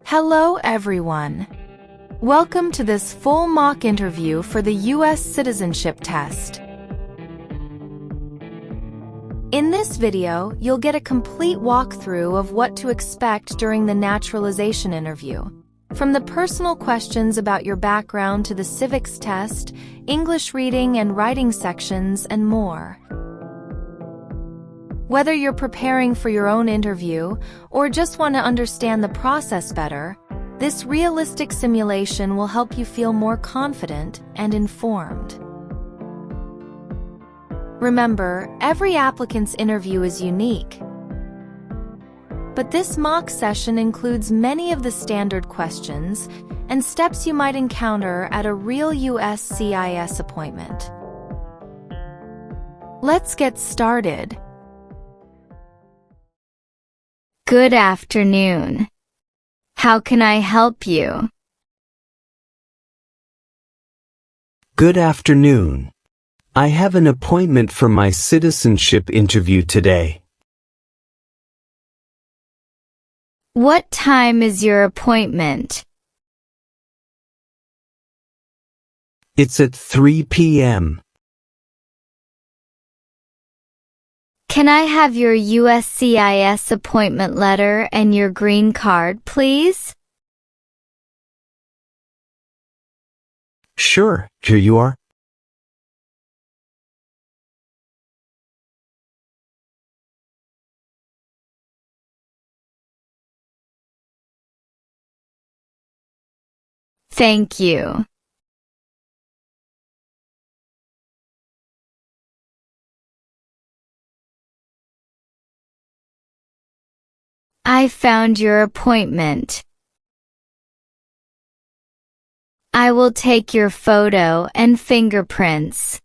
Hello, everyone. Welcome to this full mock interview for the U.S. Citizenship Test. In this video, you'll get a complete walkthrough of what to expect during the naturalization interview. From the personal questions about your background to the civics test, English reading and writing sections, and more. Whether you're preparing for your own interview or just want to understand the process better, this realistic simulation will help you feel more confident and informed. Remember, every applicant's interview is unique, but this mock session includes many of the standard questions and steps you might encounter at a real USCIS appointment. Let's get started. Good afternoon. How can I help you? Good afternoon. I have an appointment for my citizenship interview today. What time is your appointment? It's at 3 p.m. Can I have your USCIS appointment letter and your green card, please? Sure, here you are. Thank you. I found your appointment. I will take your photo and fingerprints.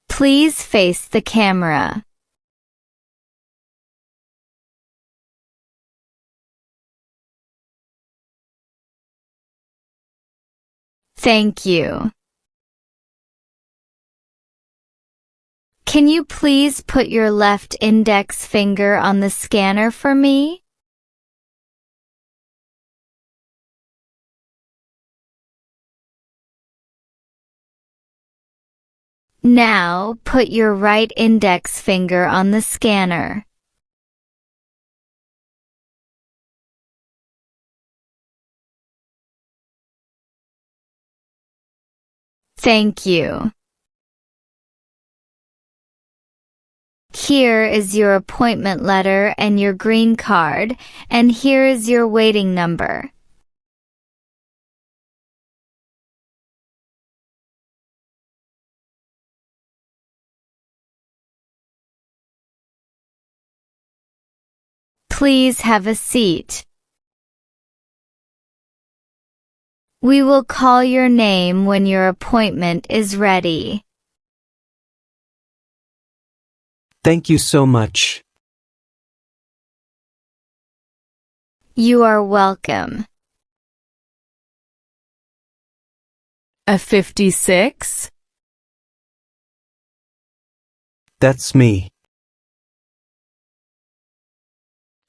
Please face the camera. Thank you. Can you please put your left index finger on the scanner for me? Now, put your right index finger on the scanner. Thank you. Here is your appointment letter and your green card, and here is your waiting number. Please have a seat. We will call your name when your appointment is ready. Thank you so much. You are welcome. A 56? That's me.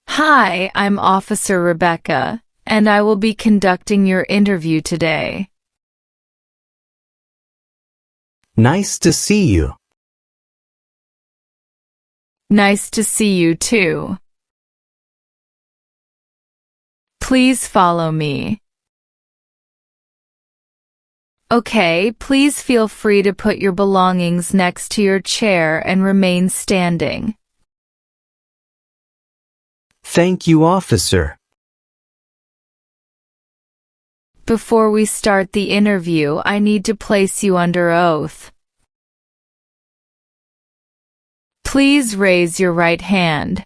Hi, I'm Officer Rebecca, and I will be conducting your interview today. Nice to see you. Nice to see you too. Please follow me. Okay, please feel free to put your belongings next to your chair and remain standing. Thank you, officer. Before we start the interview, I need to place you under oath. Please raise your right hand.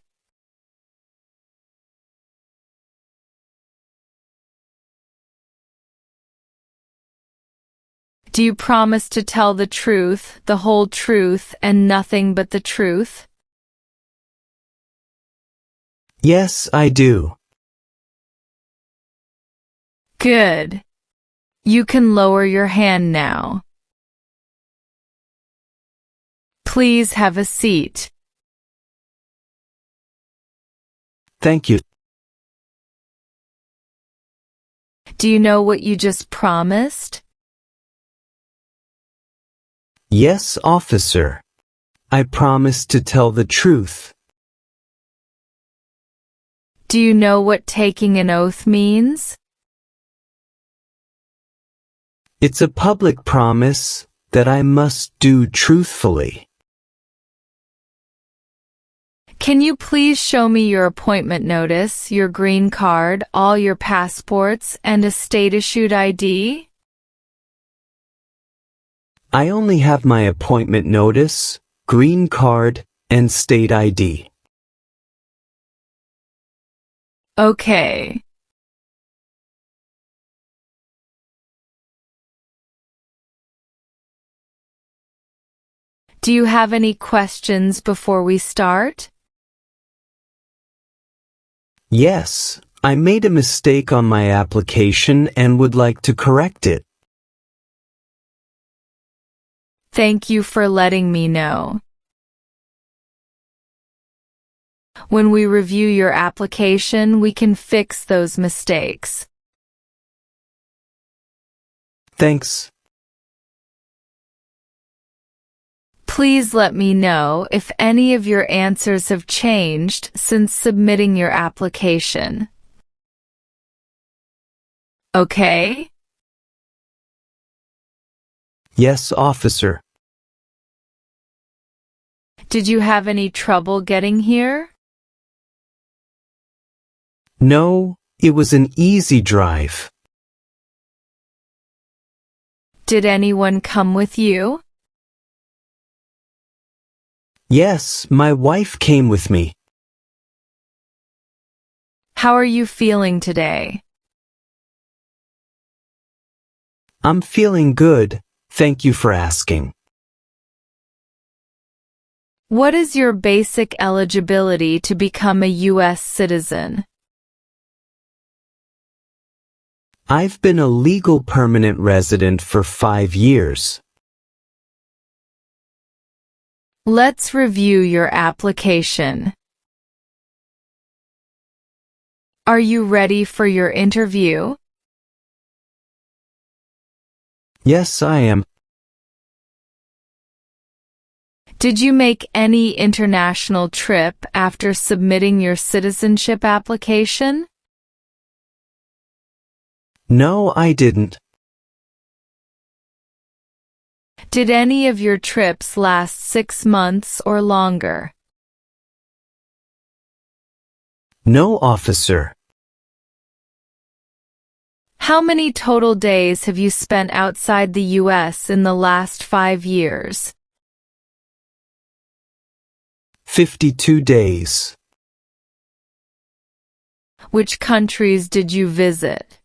Do you promise to tell the truth, the whole truth, and nothing but the truth? Yes, I do. Good. You can lower your hand now. Please have a seat. Thank you. Do you know what you just promised? Yes, officer. I promise to tell the truth. Do you know what taking an oath means? It's a public promise that I must do truthfully. Can you please show me your appointment notice, your green card, all your passports, and a state-issued ID? I only have my appointment notice, green card, and state ID. Okay. Do you have any questions before we start? Yes, I made a mistake on my application and would like to correct it. Thank you for letting me know. When we review your application, we can fix those mistakes. Thanks. Please let me know if any of your answers have changed since submitting your application. Okay? Yes, officer. Did you have any trouble getting here? No, it was an easy drive. Did anyone come with you? Yes, my wife came with me. How are you feeling today? I'm feeling good, thank you for asking. What is your basic eligibility to become a U.S. citizen? I've been a legal permanent resident for 5 years. Let's review your application. Are you ready for your interview? Yes, I am. Did you make any international trip after submitting your citizenship application? No, I didn't. Did any of your trips last 6 months or longer? No, officer. How many total days have you spent outside the U.S. in the last 5 years? 52 days. Which countries did you visit?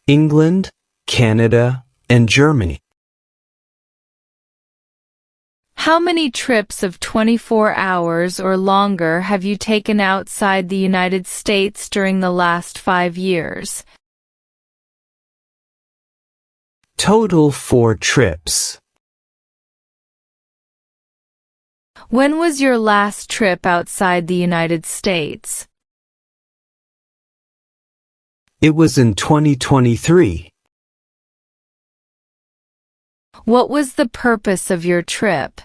England, Canada, and Germany. How many trips of 24 hours or longer have you taken outside the United States during the last 5 years? Total 4 trips. When was your last trip outside the United States? It was in 2023. What was the purpose of your trip?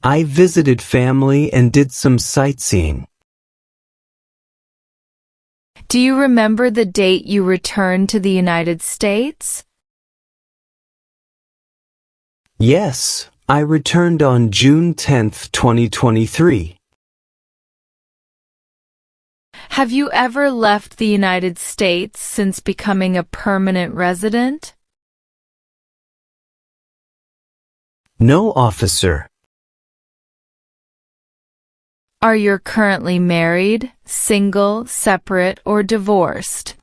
I visited family and did some sightseeing. Do you remember the date you returned to the United States? Yes, I returned on June 10, 2023. Have you ever left the United States since becoming a permanent resident? No, officer. Are you currently married, single, separate, or divorced?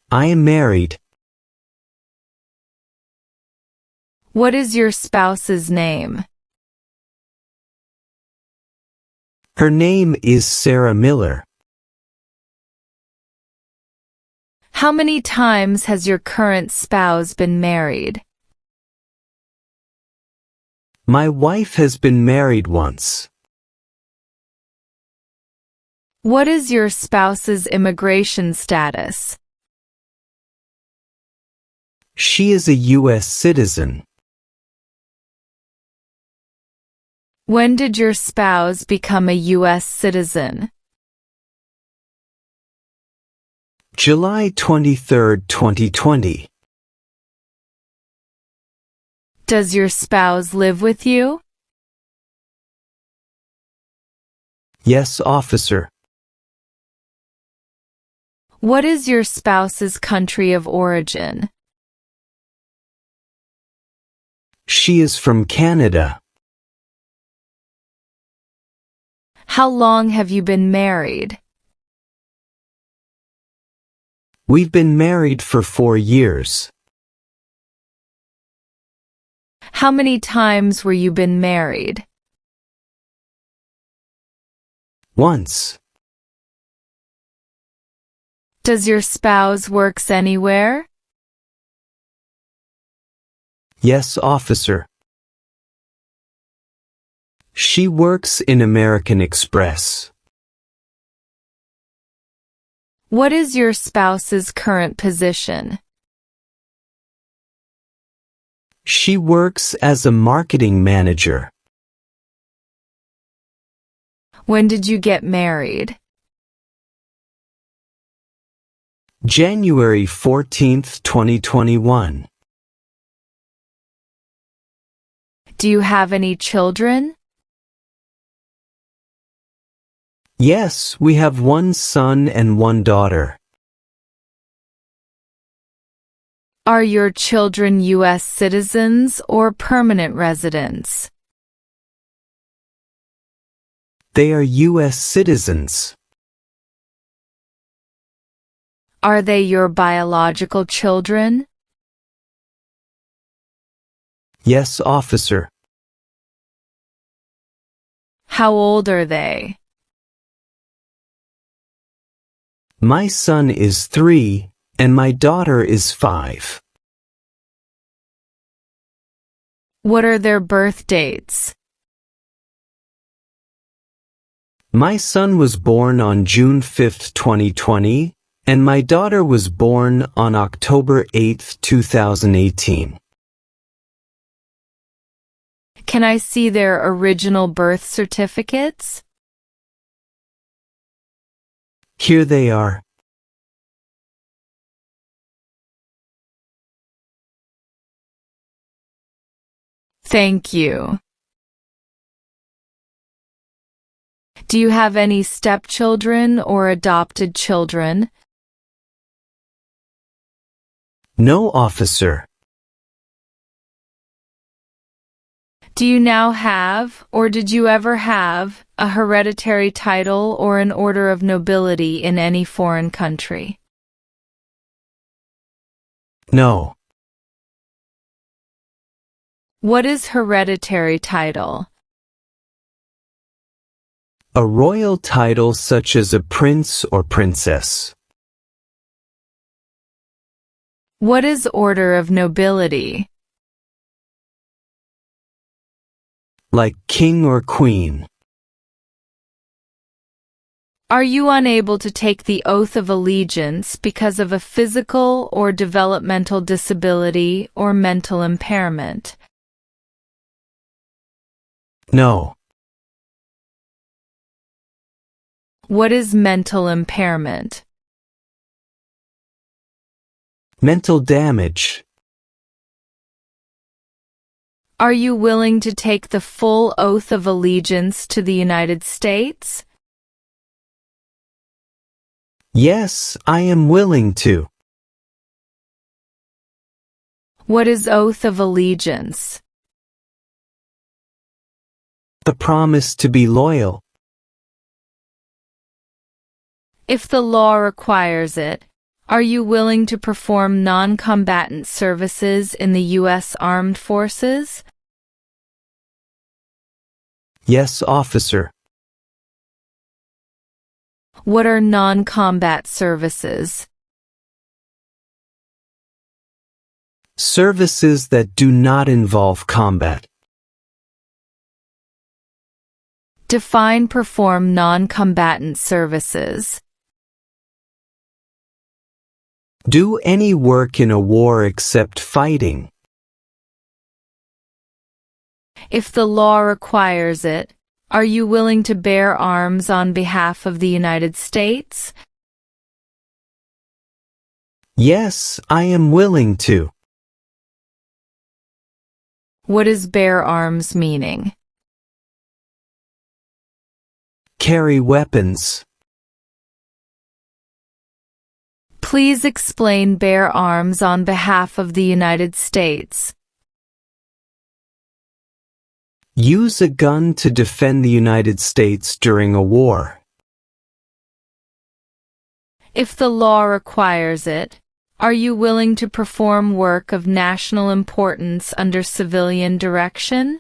I am married. What is your spouse's name? Her name is Sarah Miller. How many times has your current spouse been married? My wife has been married once. What is your spouse's immigration status? She is a U.S. citizen. When did your spouse become a U.S. citizen? July 23, 2020. Does your spouse live with you? Yes, officer. What is your spouse's country of origin? She is from Canada. How long have you been married? We've been married for 4 years. How many times were you been married? Once. Does your spouse works anywhere? Yes, officer. She works in American Express. What is your spouse's current position? She works as a marketing manager. When did you get married? January 14, 2021. Do you have any children? Yes, we have one son and one daughter. Are your children U.S. citizens or permanent residents? They are U.S. citizens. Are they your biological children? Yes, officer. How old are they? My son is 3, and my daughter is 5. What are their birth dates? My son was born on June 5, 2020, and my daughter was born on October 8, 2018. Can I see their original birth certificates? Here they are. Thank you. Do you have any stepchildren or adopted children? No, officer. Do you now have, or did you ever have, a hereditary title or an order of nobility in any foreign country? No. What is hereditary title? A royal title such as a prince or princess. What is order of nobility? Like king or queen. Are you unable to take the oath of allegiance because of a physical or developmental disability or mental impairment? No. What is mental impairment? Mental damage. Are you willing to take the full oath of allegiance to the United States? Yes, I am willing to. What is oath of allegiance? The promise to be loyal. If the law requires it, are you willing to perform non-combatant services in the U.S. Armed Forces? Yes, officer. What are non-combat services? Services that do not involve combat. Define perform non-combatant services. Do any work in a war except fighting. If the law requires it, are you willing to bear arms on behalf of the United States? Yes, I am willing to. What is bear arms meaning? Carry weapons. Please explain bear arms on behalf of the United States. Use a gun to defend the United States during a war. If the law requires it, are you willing to perform work of national importance under civilian direction?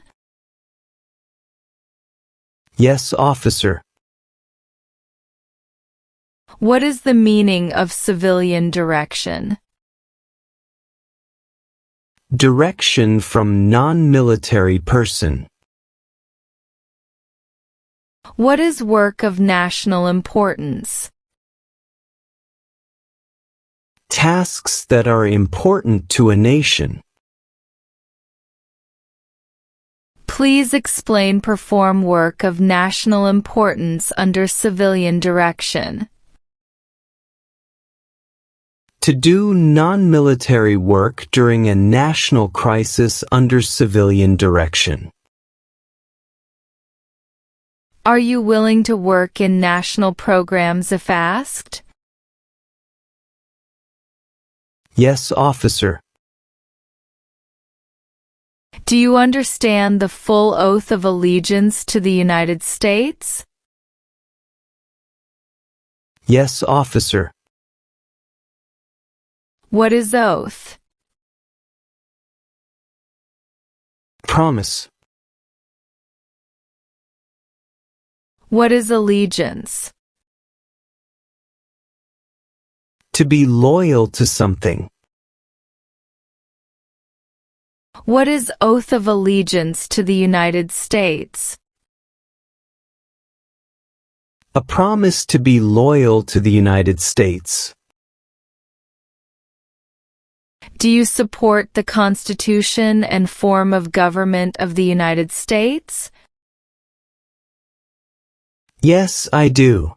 Yes, officer. What is the meaning of civilian direction? Direction from non-military person. What is work of national importance? Tasks that are important to a nation. Please explain perform work of national importance under civilian direction. To do non-military work during a national crisis under civilian direction. Are you willing to work in national programs if asked? Yes, officer. Do you understand the full oath of allegiance to the United States? Yes, officer. What is oath? Promise. What is allegiance? To be loyal to something. What is oath of allegiance to the United States? A promise to be loyal to the United States. Do you support the Constitution and form of government of the United States? Yes, I do.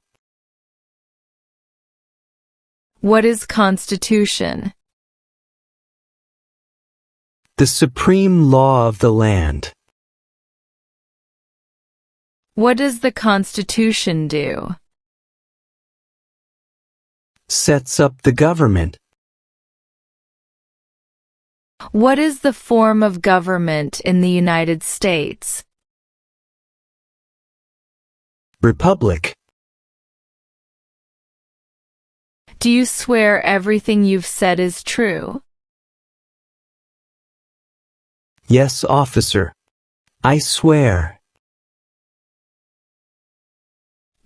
What is Constitution? The supreme law of the land. What does the Constitution do? Sets up the government. What is the form of government in the United States? Republic. Do you swear everything you've said is true? Yes, officer. I swear.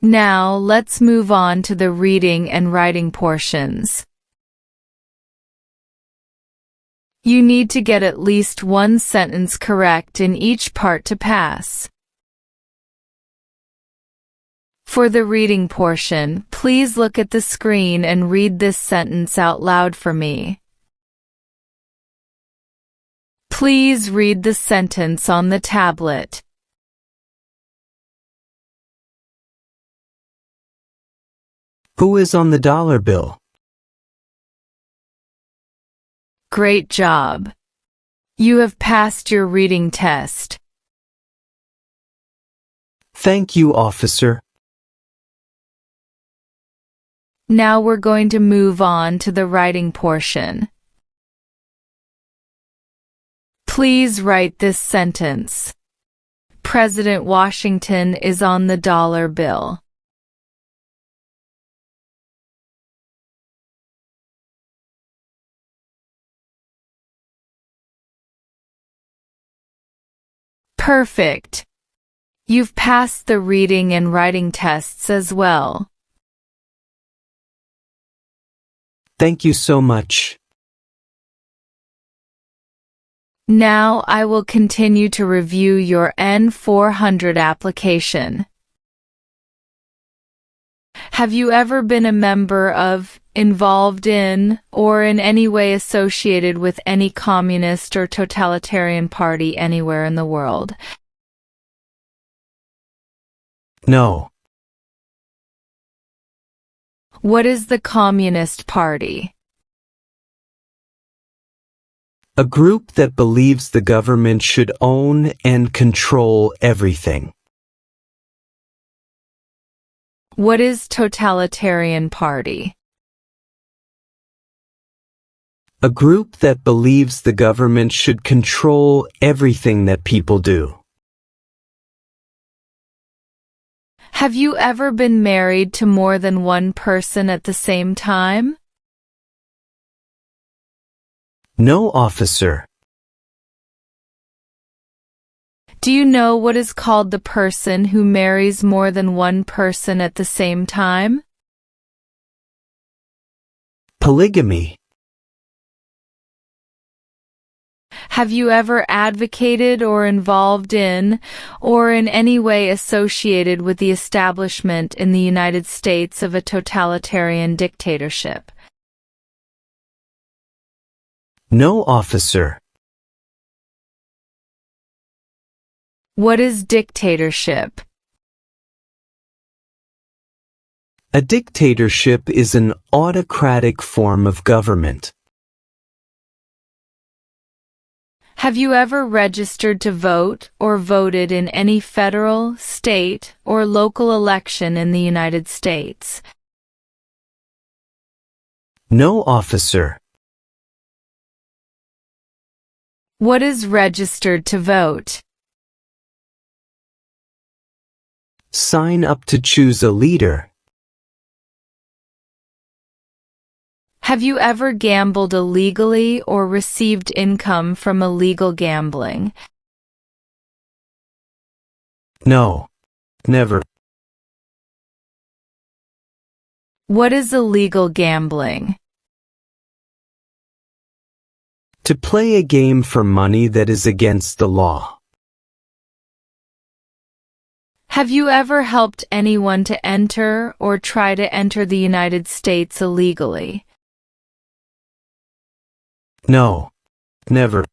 Now let's move on to the reading and writing portions. You need to get at least one sentence correct in each part to pass. For the reading portion, please look at the screen and read this sentence out loud for me. Please read the sentence on the tablet. Who is on the dollar bill? Great job. You have passed your reading test. Thank you, officer. Now we're going to move on to the writing portion. Please write this sentence. President Washington is on the dollar bill. Perfect. You've passed the reading and writing tests as well. Thank you so much. Now I will continue to review your N-400 application. Have you ever been a member of, involved in, or in any way associated with any communist or totalitarian party anywhere in the world? No. What is the Communist Party? A group that believes the government should own and control everything. What is Totalitarian Party? A group that believes the government should control everything that people do. Have you ever been married to more than one person at the same time? No, officer. Do you know what is called the person who marries more than one person at the same time? Polygamy. Have you ever advocated or involved in, or in any way associated with the establishment in the United States of a totalitarian dictatorship? No, officer. What is dictatorship? A dictatorship is an autocratic form of government. Have you ever registered to vote or voted in any federal, state, or local election in the United States? No, officer. What is registered to vote? Sign up to choose a leader. Have you ever gambled illegally or received income from illegal gambling? No. Never. What is illegal gambling? To play a game for money that is against the law. Have you ever helped anyone to enter or try to enter the United States illegally? No. Never.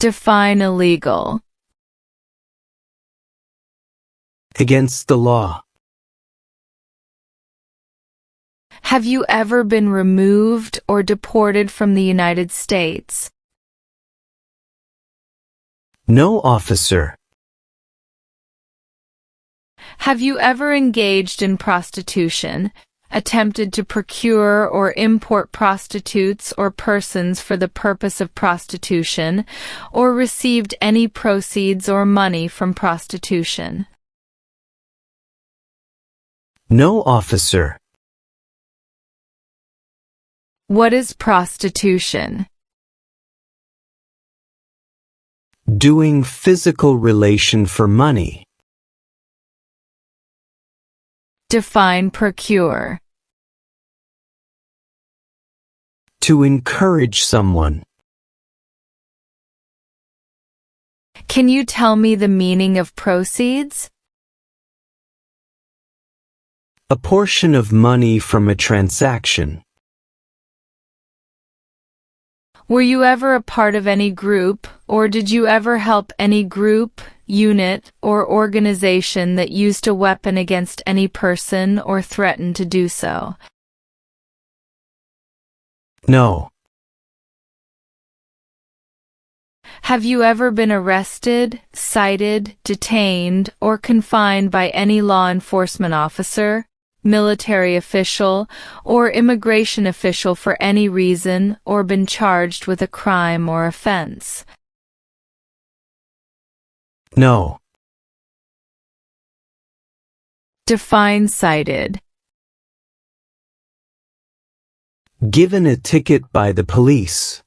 Define illegal. Against the law. Have you ever been removed or deported from the United States? No, officer. Have you ever engaged in prostitution, attempted to procure or import prostitutes or persons for the purpose of prostitution, or received any proceeds or money from prostitution? No, officer. What is prostitution? Doing physical relation for money. Define procure. To encourage someone. Can you tell me the meaning of proceeds? A portion of money from a transaction. Were you ever a part of any group, or did you ever help any group, unit, or organization that used a weapon against any person or threatened to do so? No. Have you ever been arrested, cited, detained, or confined by any law enforcement officer, military official, or immigration official for any reason, or been charged with a crime or offense? No. Define cited. Given a ticket by the police.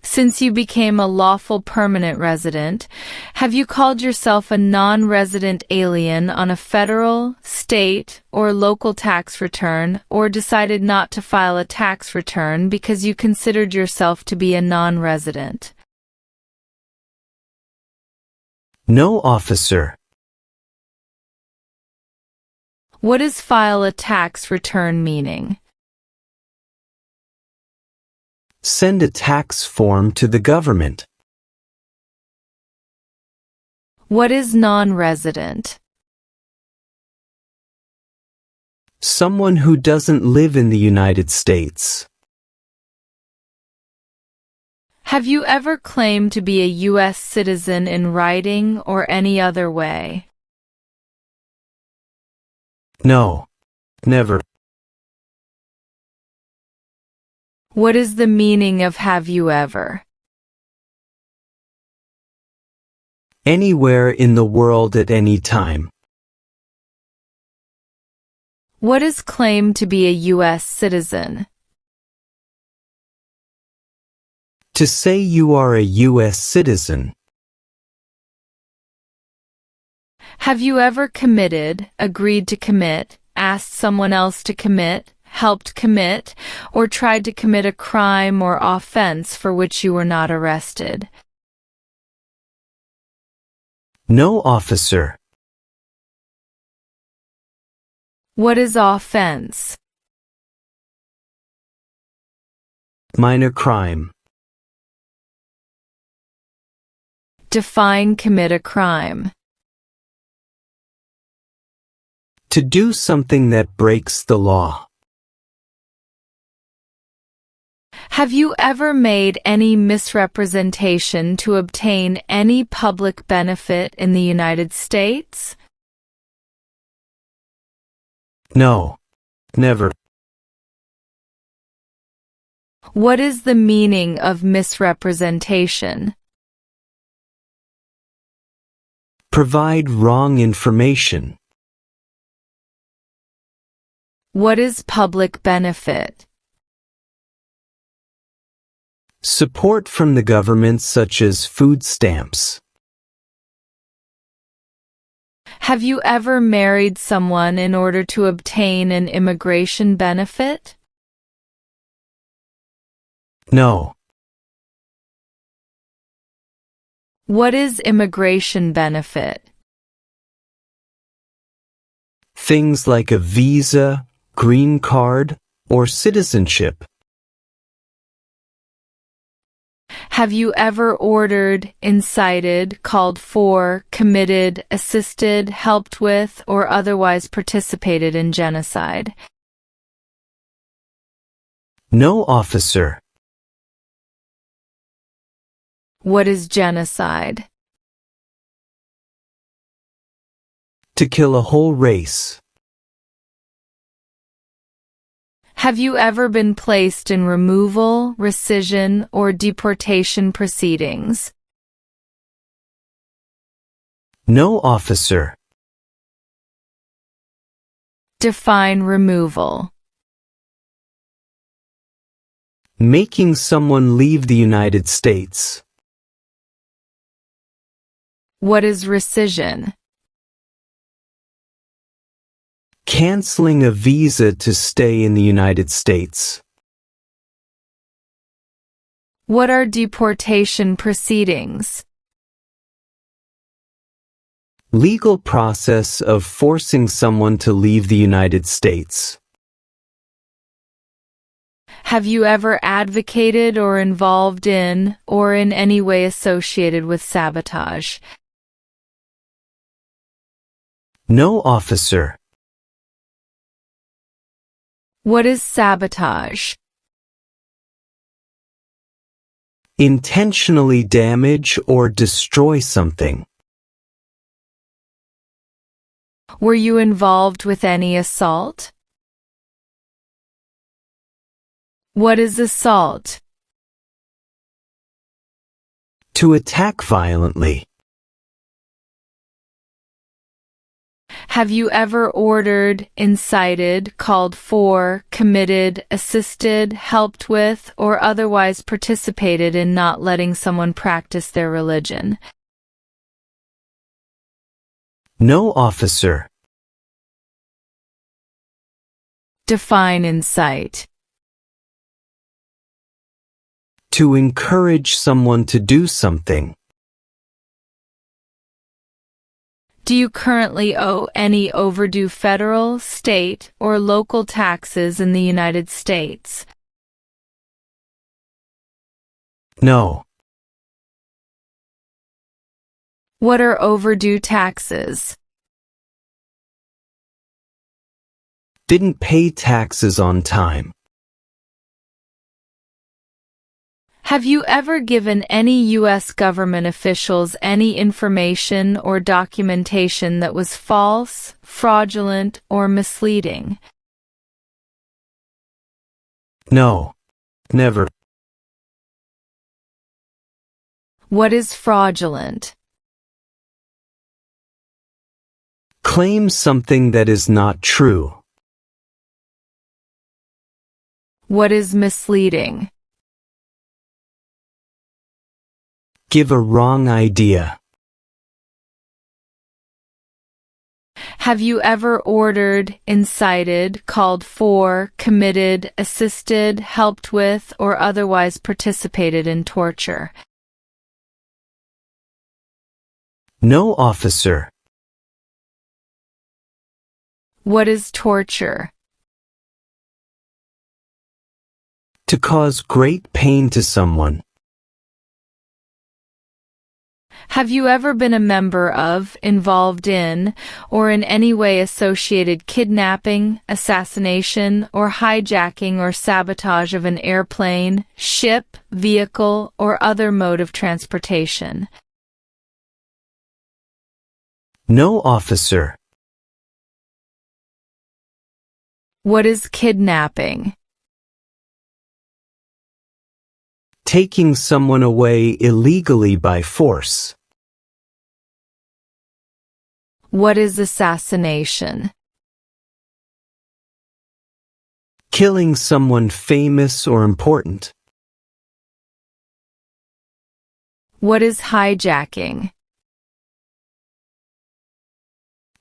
Since you became a lawful permanent resident, have you called yourself a non-resident alien on a federal, state, or local tax return, or decided not to file a tax return because you considered yourself to be a non-resident? No, officer. What does file a tax return meaning? Send a tax form to the government. What is non-resident? Someone who doesn't live in the United States. Have you ever claimed to be a U.S. citizen in writing or any other way? No. Never. What is the meaning of have you ever? Anywhere in the world at any time. What is claimed to be a U.S. citizen? To say you are a U.S. citizen. Have you ever committed, agreed to commit, asked someone else to commit, helped commit, or tried to commit a crime or offense for which you were not arrested? No, officer. What is offense? Minor crime. Define commit a crime. To do something that breaks the law. Have you ever made any misrepresentation to obtain any public benefit in the United States? No. Never. What is the meaning of misrepresentation? Provide wrong information. What is public benefit? Support from the government such as food stamps. Have you ever married someone in order to obtain an immigration benefit? No. What is immigration benefit? Things like a visa, green card, or citizenship. Have you ever ordered, incited, called for, committed, assisted, helped with, or otherwise participated in genocide? No, officer. What is genocide? To kill a whole race. Have you ever been placed in removal, rescission, or deportation proceedings? No, officer. Define removal. Making someone leave the United States. What is rescission? Canceling a visa to stay in the United States. What are deportation proceedings? Legal process of forcing someone to leave the United States. Have you ever advocated or involved in, or in any way associated with sabotage? No, officer. What is sabotage? Intentionally damage or destroy something. Were you involved with any assault? What is assault? To attack violently. Have you ever ordered, incited, called for, committed, assisted, helped with, or otherwise participated in not letting someone practice their religion? No, officer. Define incite. To encourage someone to do something. Do you currently owe any overdue federal, state, or local taxes in the United States? No. What are overdue taxes? Didn't pay taxes on time. Have you ever given any U.S. government officials any information or documentation that was false, fraudulent, or misleading? No. Never. What is fraudulent? Claim something that is not true. What is misleading? Give a wrong idea. Have you ever ordered, incited, called for, committed, assisted, helped with, or otherwise participated in torture? No, officer. What is torture? To cause great pain to someone. Have you ever been a member of, involved in, or in any way associated kidnapping, assassination, or hijacking or sabotage of an airplane, ship, vehicle, or other mode of transportation? No, officer. What is kidnapping? Taking someone away illegally by force. What is assassination? Killing someone famous or important. What is hijacking?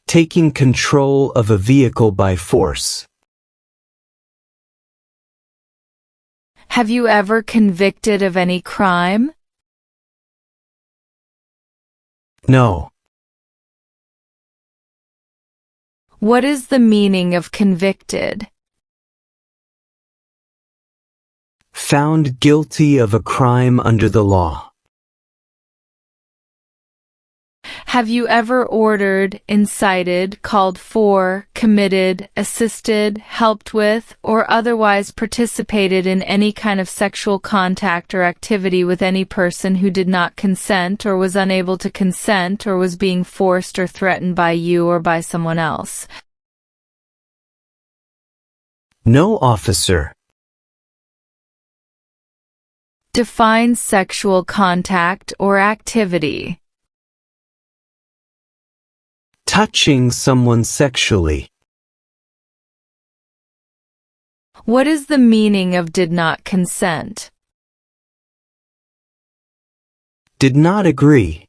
Taking control of a vehicle by force. Have you ever convicted of any crime? No. What is the meaning of convicted? Found guilty of a crime under the law. Have you ever ordered, incited, called for, committed, assisted, helped with, or otherwise participated in any kind of sexual contact or activity with any person who did not consent or was unable to consent or was being forced or threatened by you or by someone else? No, officer. Define sexual contact or activity. Touching someone sexually. What is the meaning of did not consent? Did not agree.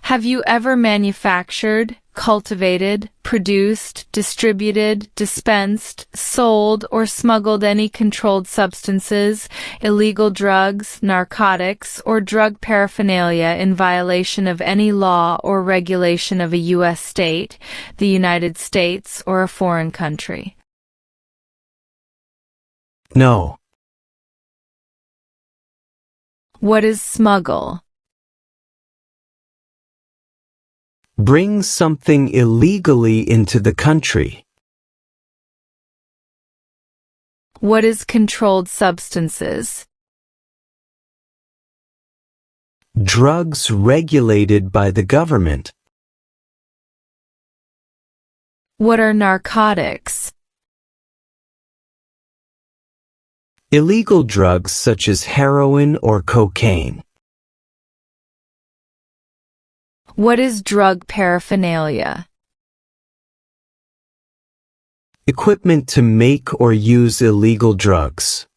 Have you ever manufactured, cultivated, produced, distributed, dispensed, sold, or smuggled any controlled substances, illegal drugs, narcotics, or drug paraphernalia in violation of any law or regulation of a U.S. state, the United States, or a foreign country? No. What is smuggle? Bring something illegally into the country. What is controlled substances? Drugs regulated by the government. What are narcotics? Illegal drugs such as heroin or cocaine. What is drug paraphernalia? Equipment to make or use illegal drugs.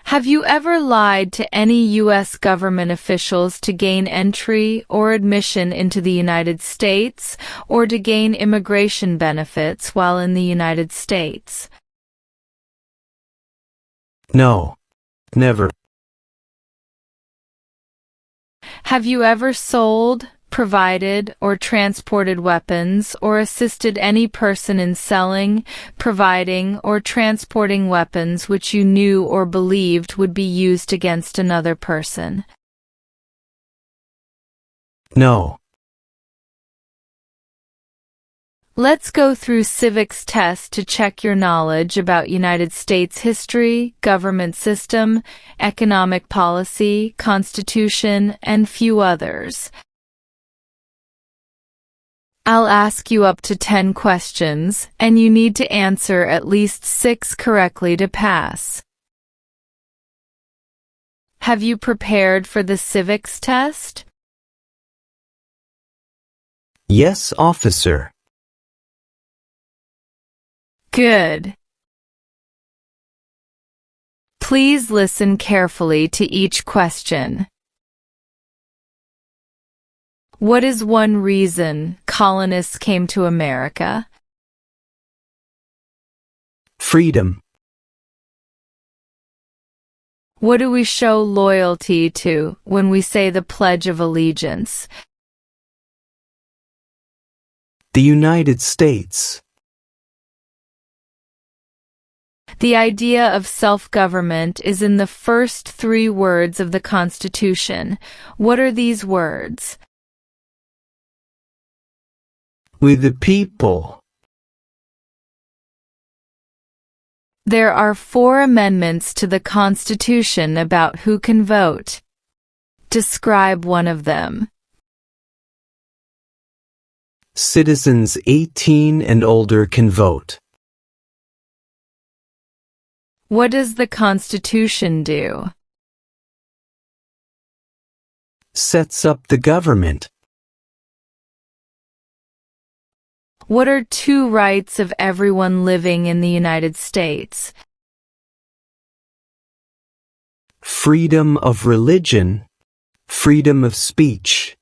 Have you ever lied to any U.S. government officials to gain entry or admission into the United States or to gain immigration benefits while in the United States? No. Never. Have you ever sold, provided, or transported weapons or assisted any person in selling, providing, or transporting weapons which you knew or believed would be used against another person? No. Let's go through Civics test to check your knowledge about United States history, government system, economic policy, constitution, and few others. I'll ask you up to 10 questions, and you need to answer at least 6 correctly to pass. Have you prepared for the Civics test? Yes, officer. Good. Please listen carefully to each question. What is one reason colonists came to America? Freedom. What do we show loyalty to when we say the Pledge of Allegiance? The United States. The idea of self-government is in the first 3 words of the Constitution. What are these words? We the people. There are 4 amendments to the Constitution about who can vote. Describe one of them. Citizens 18 and older can vote. What does the Constitution do? Sets up the government. What are 2 rights of everyone living in the United States? Freedom of religion, freedom of speech.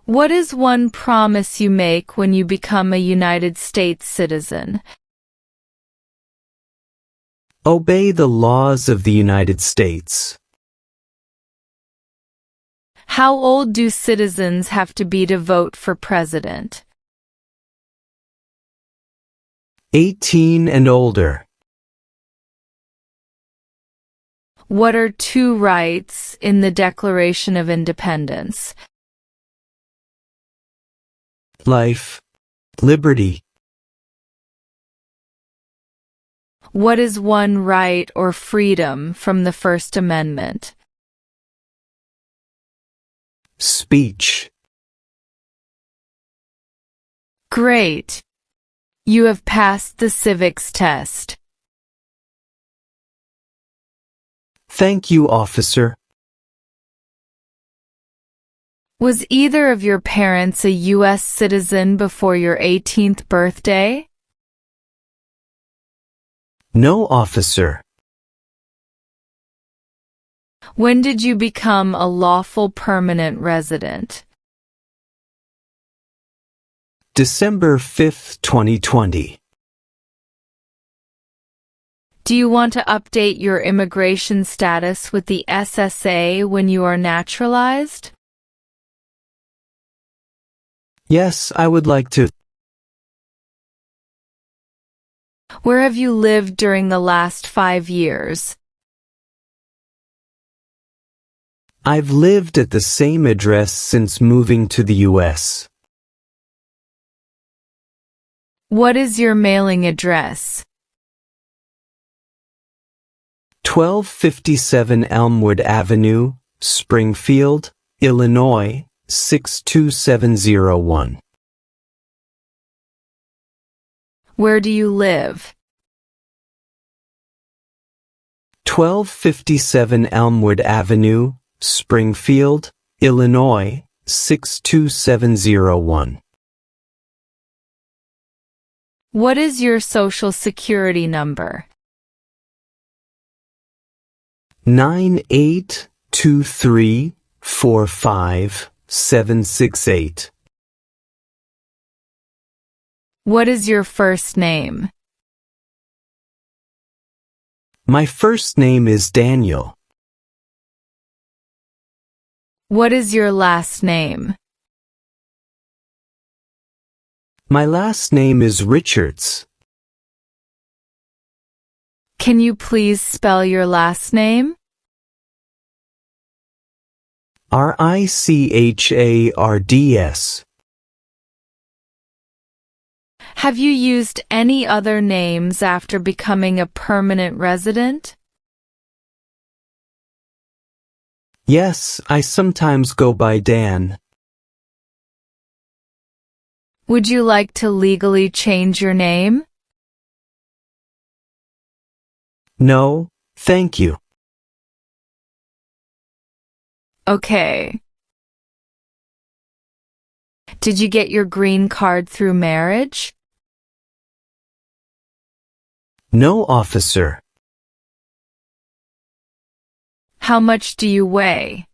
What is one promise you make when you become a United States citizen? Obey the laws of the United States. How old do citizens have to be to vote for president? 18 and older. What are 2 rights in the Declaration of Independence? Life, liberty. What is one right or freedom from the First Amendment? Speech. Great! You have passed the Civics test. Thank you, officer. Was either of your parents a U.S. citizen before your 18th birthday? No, officer. When did you become a lawful permanent resident? December 5, 2020. Do you want to update your immigration status with the SSA when you are naturalized? Yes, I would like to. Where have you lived during the last 5 years? I've lived at the same address since moving to the U.S. What is your mailing address? 1257 Elmwood Avenue, Springfield, Illinois, 62701. Where do you live? 1257 Elmwood Avenue, Springfield, Illinois, 62701. What is your social security number? 982345768. What is your first name? My first name is Daniel. What is your last name? My last name is Richards. Can you please spell your last name? Richards. Have you used any other names after becoming a permanent resident? Yes, I sometimes go by Dan. Would you like to legally change your name? No, thank you. Okay. Did you get your green card through marriage? No, officer. How much do you weigh?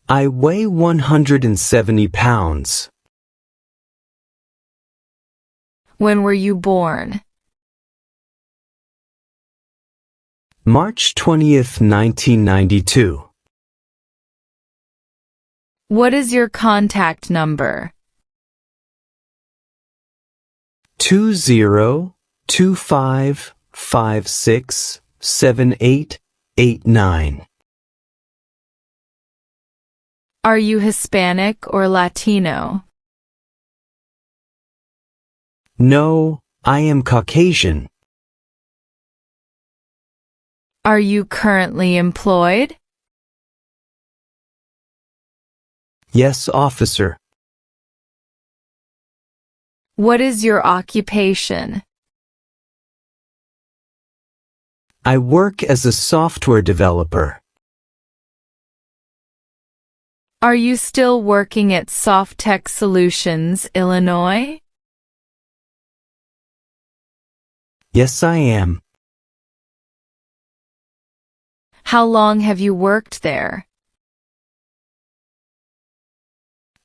I weigh 170 pounds. When were you born? March 20th, 1992. What is your contact number? 2025567889. Are you Hispanic or Latino? No, I am Caucasian. Are you currently employed? Yes, officer. What is your occupation? I work as a software developer. Are you still working at Softtech Solutions, Illinois? Yes, I am. How long have you worked there?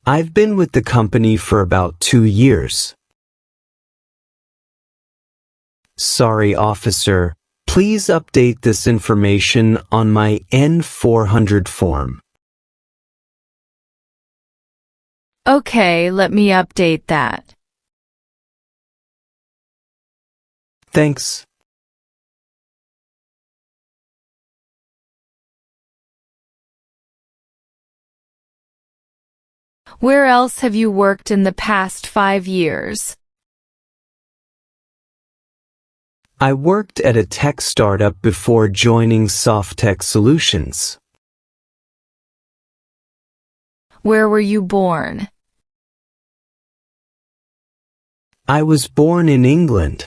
I've been with the company for about 2 years. Sorry, officer. Please update this information on my N-400 form. Okay, let me update that. Thanks. Where else have you worked in the past 5 years? I worked at a tech startup before joining Softtech Solutions. Where were you born? I was born in England.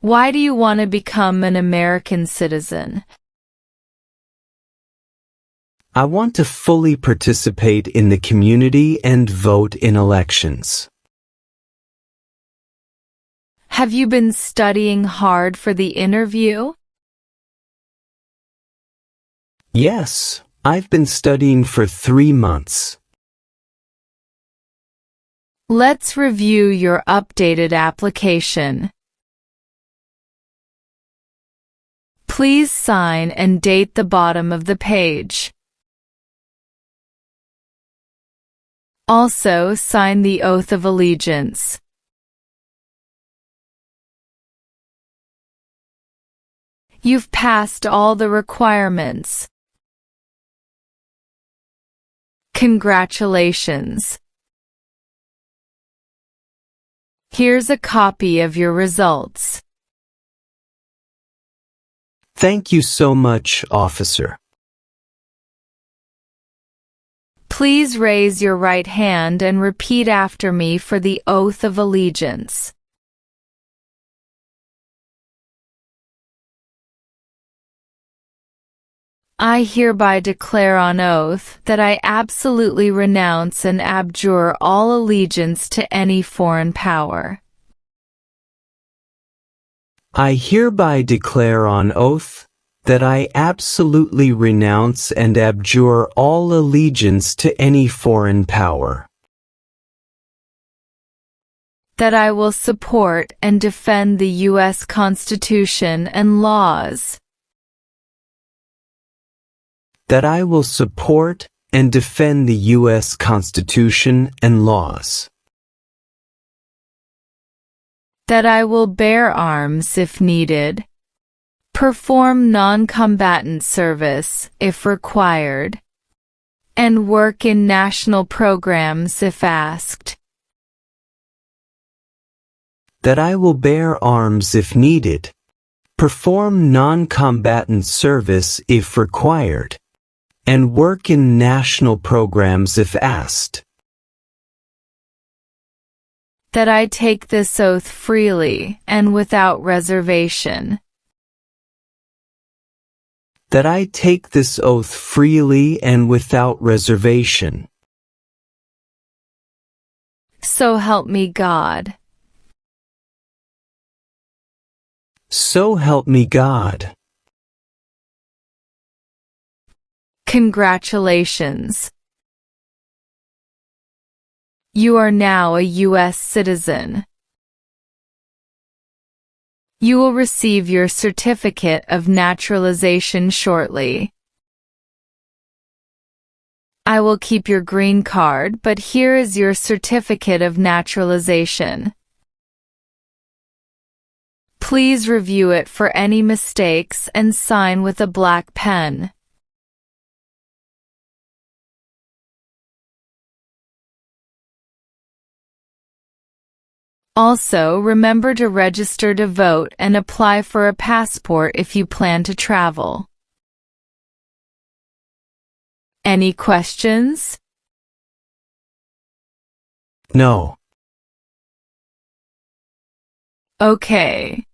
Why do you want to become an American citizen? I want to fully participate in the community and vote in elections. Have you been studying hard for the interview? Yes, I've been studying for 3 months. Let's review your updated application. Please sign and date the bottom of the page. Also, sign the oath of allegiance. You've passed all the requirements. Congratulations. Here's a copy of your results. Thank you so much, officer. Please raise your right hand and repeat after me for the oath of allegiance. I hereby declare on oath that I absolutely renounce and abjure all allegiance to any foreign power. I hereby declare on oath that I absolutely renounce and abjure all allegiance to any foreign power. That I will support and defend the U.S. Constitution and laws. That I will support and defend the U.S. Constitution and laws. That I will bear arms if needed, perform non-combatant service if required, and work in national programs if asked. That I will bear arms if needed, perform non-combatant service if required, and work in national programs if asked. That I take this oath freely and without reservation. That I take this oath freely and without reservation. So help me God. So help me God. Congratulations. You are now a U.S. citizen. You will receive your certificate of naturalization shortly. I will keep your green card, but here is your certificate of naturalization. Please review it for any mistakes and sign with a black pen. Also, remember to register to vote and apply for a passport if you plan to travel. Any questions? No. Okay.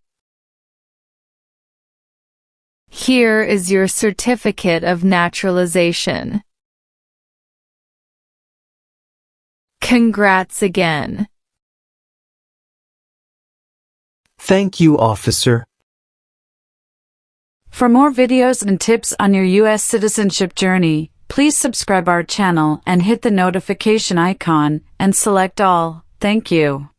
Here is your certificate of naturalization. Congrats again. Thank you, officer. For more videos and tips on your U.S. citizenship journey, please subscribe our channel and hit the notification icon and select all. Thank you.